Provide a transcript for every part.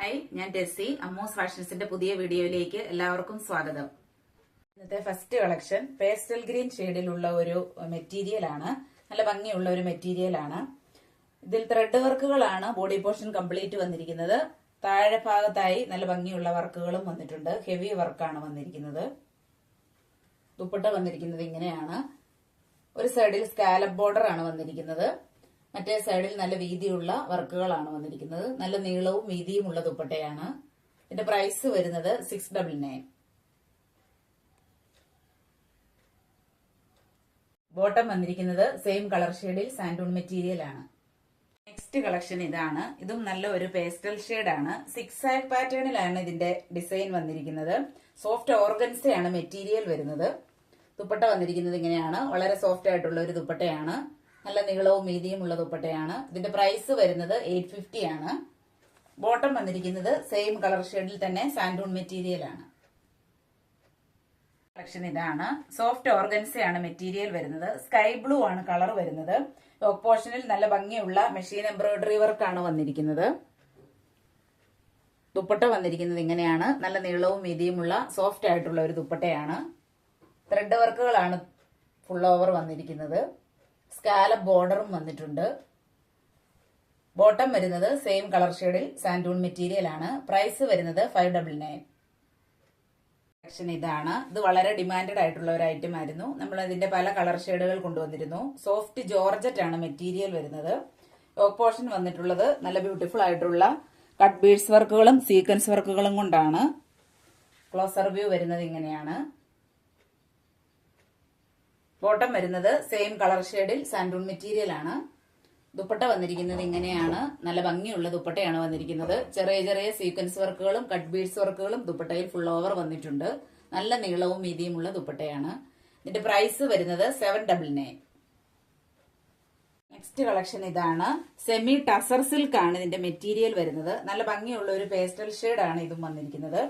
Hi, ഞാൻ ടെസ്സി. അമ്മൂസ് ഫാഷൻസിന്റെ പുതിയ വീഡിയോയിലേക്ക് എല്ലാവർക്കും സ്വാഗതം. ഇന്നത്തെ ഫസ്റ്റ് കളക്ഷൻ പേസ്റ്റൽ ഗ്രീൻ ഷെയ്ഡിലുള്ള ഒരു മെറ്റീരിയൽ ആണ്. നല്ല ഭംഗിയുള്ള ഒരു മെറ്റീരിയൽ ആണ്. ഇതിൽ ത്രെഡ് വർക്കുകളാണ് ബോഡി പോർഷൻ കംപ്ലീറ്റ് വന്നിരിക്കുന്നത്. താഴെ ഭാഗത്തായി നല്ല ഭംഗിയുള്ള വർക്കുകളും വന്നിട്ടുണ്ട്. ഹെവി വർക്കാണ് വന്നിരിക്കുന്നത്. ദുപ്പട്ട വന്നിരിക്കുന്നത് ഇങ്ങനെയാണ്. ഒരു സൈഡിൽ സ്കാലപ്പ് ബോർഡർ ആണ് വന്നിരിക്കുന്നത്. മറ്റേ സൈഡിൽ നല്ല വീതിയുള്ള വർക്കുകളാണ് വന്നിരിക്കുന്നത്. നല്ല നീളവും വീതിയുമുള്ള ദുപ്പട്ടയാണ്. ഇതിന്റെ പ്രൈസ് വരുന്നത് 699. ബോട്ടം വന്നിരിക്കുന്നത് സെയിം കളർ ഷെയ്ഡിൽ സാൻഡൂൺ മെറ്റീരിയൽ ആണ്. നെക്സ്റ്റ് കളക്ഷൻ ഇതാണ്. ഇതും നല്ല ഒരു പേസ്റ്റൽ ഷെയ്ഡാണ്. സിക്സ് ആഗ് പാറ്റേണിലാണ് ഇതിന്റെ ഡിസൈൻ വന്നിരിക്കുന്നത്. സോഫ്റ്റ് ഓർഗൻസയാണ് മെറ്റീരിയൽ വരുന്നത്. ദുപ്പട്ട വന്നിരിക്കുന്നത് ഇങ്ങനെയാണ്. വളരെ സോഫ്റ്റ് ആയിട്ടുള്ള ഒരു ദുപ്പട്ടയാണ്. നല്ല നീളവും വീതിയുമുള്ള ദുപ്പട്ടയാണ്. ഇതിന്റെ പ്രൈസ് വരുന്നത് 850 ആണ്. ബോട്ടം വന്നിരിക്കുന്നത് സെയിം കളർ ഷെയ്ഡിൽ തന്നെ സാൻഡൂൺ മെറ്റീരിയൽ ആണ്. കളക്ഷൻ ഇതാണ്. സോഫ്റ്റ് ഓർഗൻസയാണ് മെറ്റീരിയൽ വരുന്നത്. സ്കൈ ബ്ലൂ ആണ് കളർ വരുന്നത്. യോക്ക് പോർഷനിൽ നല്ല ഭംഗിയുള്ള മെഷീൻ എംബ്രോയിഡറി വർക്കാണ് വന്നിരിക്കുന്നത്. ദുപ്പട്ട വന്നിരിക്കുന്നത് ഇങ്ങനെയാണ്. നല്ല നീളവും വീതിയുമുള്ള സോഫ്റ്റ് ആയിട്ടുള്ള ഒരു ദുപ്പട്ടയാണ്. ത്രെഡ് വർക്കുകളാണ് ഫുൾ ഓവർ വന്നിരിക്കുന്നത്. സ്കാലപ്പ് ബോർഡറും വന്നിട്ടുണ്ട്. ബോട്ടം വരുന്നത് സെയിം കളർ ഷെയ്ഡിൽ സാൻഡൂൺ മെറ്റീരിയൽ ആണ്. പ്രൈസ് വരുന്നത് 599. കളക്ഷൻ ഇതാണ്. ഇത് വളരെ ഡിമാൻഡഡ് ആയിട്ടുള്ള ഒരു ഐറ്റം ആയിരുന്നു. നമ്മൾ ഇതിന്റെ പല കളർ ഷെയ്ഡുകൾ കൊണ്ടുവന്നിരുന്നു. സോഫ്റ്റ് ജോർജറ്റ് ആണ് മെറ്റീരിയൽ വരുന്നത്. യോക്ക് പോർഷൻ വന്നിട്ടുള്ളത് നല്ല ബ്യൂട്ടിഫുൾ ആയിട്ടുള്ള കട്ട് ബീഡ്സ് വർക്കുകളും സീക്വൻസ് വർക്കുകളും കൊണ്ടാണ്. ക്ലോസർ വ്യൂ വരുന്നത് ഇങ്ങനെയാണ്. ബോട്ടം വരുന്നത് സെയിം കളർ ഷെയ്ഡിൽ സാൻഡൂൺ മെറ്റീരിയൽ ആണ്. ദുപ്പട്ട വന്നിരിക്കുന്നത് ഇങ്ങനെയാണ്. നല്ല ഭംഗിയുള്ള ദുപ്പട്ടയാണ് വന്നിരിക്കുന്നത്. ചെറിയ ചെറിയ സീക്വൻസ് വർക്കുകളും കട്ട് ബീഡ്സ് വർക്കുകളും ദുപ്പട്ടയിൽ ഫുൾ ഓവർ വന്നിട്ടുണ്ട്. നല്ല നീളവും വീതിയുമുള്ള ദുപ്പട്ടയാണ്. ഇതിന്റെ പ്രൈസ് വരുന്നത് 799. നെക്സ്റ്റ് കളക്ഷൻ ഇതാണ്. സെമി ടസർ സിൽക്ക് ആണ് ഇതിന്റെ മെറ്റീരിയൽ വരുന്നത്. നല്ല ഭംഗിയുള്ള ഒരു പേസ്റ്റൽ ഷെയ്ഡാണ് ഇതും വന്നിരിക്കുന്നത്.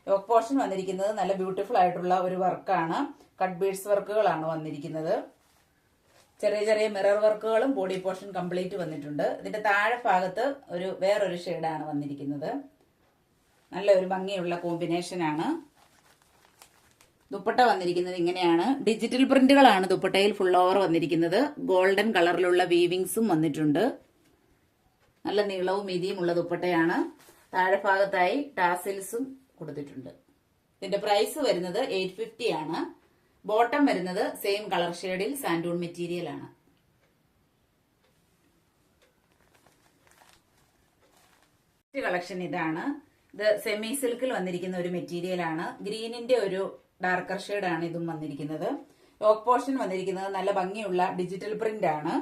യോക്ക് പോർഷൻ വന്നിരിക്കുന്നത് നല്ല ബ്യൂട്ടിഫുൾ ആയിട്ടുള്ള ഒരു വർക്കാണ്. കട്ട് ബീഡ്സ് വർക്കുകളാണ് വന്നിരിക്കുന്നത്. ചെറിയ ചെറിയ മിറർ വർക്കുകളും ബോഡി പോർഷൻ കംപ്ലീറ്റ് വന്നിട്ടുണ്ട്. ഇതിന്റെ താഴെ ഭാഗത്ത് വേറൊരു ഷെയ്ഡാണ് വന്നിരിക്കുന്നത്. നല്ല ഒരു ഭംഗിയുള്ള കോമ്പിനേഷൻ ആണ്. ദുപ്പട്ട വന്നിരിക്കുന്നത് ഇങ്ങനെയാണ്. ഡിജിറ്റൽ പ്രിന്റുകളാണ് ദുപ്പട്ടയിൽ ഫുൾ ഓവർ വന്നിരിക്കുന്നത്. ഗോൾഡൻ കളറിലുള്ള വീവിങ്സും വന്നിട്ടുണ്ട്. നല്ല നീളവും വീതിയുമുള്ള ദുപ്പട്ടയാണ്. താഴെ ഭാഗത്തായി ടാസിൽസും കൊടുത്തിട്ടുണ്ട്. ഇതിന്റെ പ്രൈസ് വരുന്നത് 850 ആണ്. ബോട്ടം വരുന്നത് സെയിം കളർ ഷെയ്ഡിൽ സാൻഡൂൺ മെറ്റീരിയൽ ആണ്. കളക്ഷൻ ഇതാണ്. ഇത് സെമി സിൽക്കിൽ വന്നിരിക്കുന്ന ഒരു മെറ്റീരിയൽ ആണ്. ഗ്രീനിന്റെ ഒരു ഡാർക്കർ ഷെയ്ഡ് ആണ് ഇതും വന്നിരിക്കുന്നത്. യോക്ക് പോർഷൻ വന്നിരിക്കുന്നത് നല്ല ഭംഗിയുള്ള ഡിജിറ്റൽ പ്രിന്റ് ആണ്.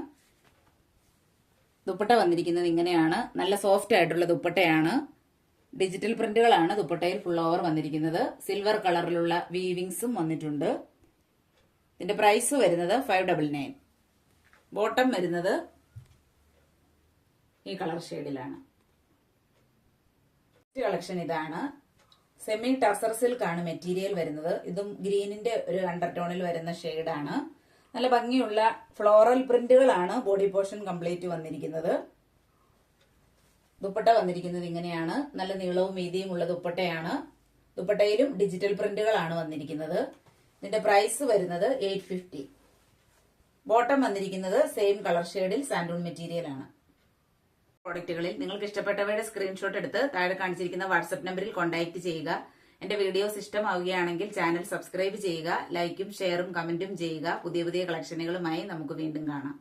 ദുപ്പട്ട വന്നിരിക്കുന്നത് ഇങ്ങനെയാണ്. നല്ല സോഫ്റ്റ് ആയിട്ടുള്ള ദുപ്പട്ടയാണ്. ഡിജിറ്റൽ പ്രിന്റുകളാണ് ദുപ്പട്ടയിൽ ഫുൾ ഓവർ വന്നിരിക്കുന്നത്. സിൽവർ കളറിലുള്ള വീവിങ്സും വന്നിട്ടുണ്ട്. ഇതിന്റെ പ്രൈസ് വരുന്നത് 599. ബോട്ടം വരുന്നത് ഈ കളർ ഷെയ്ഡിലാണ്. കളക്ഷൻ ഇതാണ്. സെമി ടസർ സിൽക്ക് ആണ് മെറ്റീരിയൽ വരുന്നത്. ഇതും ഗ്രീനിന്റെ ഒരു അണ്ടർടോണിൽ വരുന്ന ഷെയ്ഡാണ്. നല്ല ഭംഗിയുള്ള ഫ്ലോറൽ പ്രിന്റുകളാണ് ബോഡി പോർഷൻ കംപ്ലീറ്റ് വന്നിരിക്കുന്നത്. ദുപ്പട്ട വന്നിരിക്കുന്നത് ഇങ്ങനെയാണ്. നല്ല നീളവും വീതിയുമുള്ള ദുപ്പട്ടയാണ്. ദുപ്പട്ടയിലും ഡിജിറ്റൽ പ്രിന്റുകളാണ് വന്നിരിക്കുന്നത്. ഇതിന്റെ പ്രൈസ് വരുന്നത് 850. ബോട്ടം വന്നിരിക്കുന്നത് സെയിം കളർ ഷെയ്ഡിൽ സാൻഡൂൺ മെറ്റീരിയൽ ആണ്. പ്രോഡക്റ്റുകളിൽ നിങ്ങൾക്ക് ഇഷ്ടപ്പെട്ടവയുടെ സ്ക്രീൻഷോട്ട് എടുത്ത് താഴെ കാണിച്ചിരിക്കുന്ന വാട്സ്ആപ്പ് നമ്പറിൽ കോൺടാക്ട് ചെയ്യുക. എന്റെ വീഡിയോസ് ഇഷ്ടമാവുകയാണെങ്കിൽ ചാനൽ സബ്സ്ക്രൈബ് ചെയ്യുക. ലൈക്കും ഷെയറും കമന്റും ചെയ്യുക. പുതിയ പുതിയ കളക്ഷനുകളുമായി നമുക്ക് വീണ്ടും കാണാം.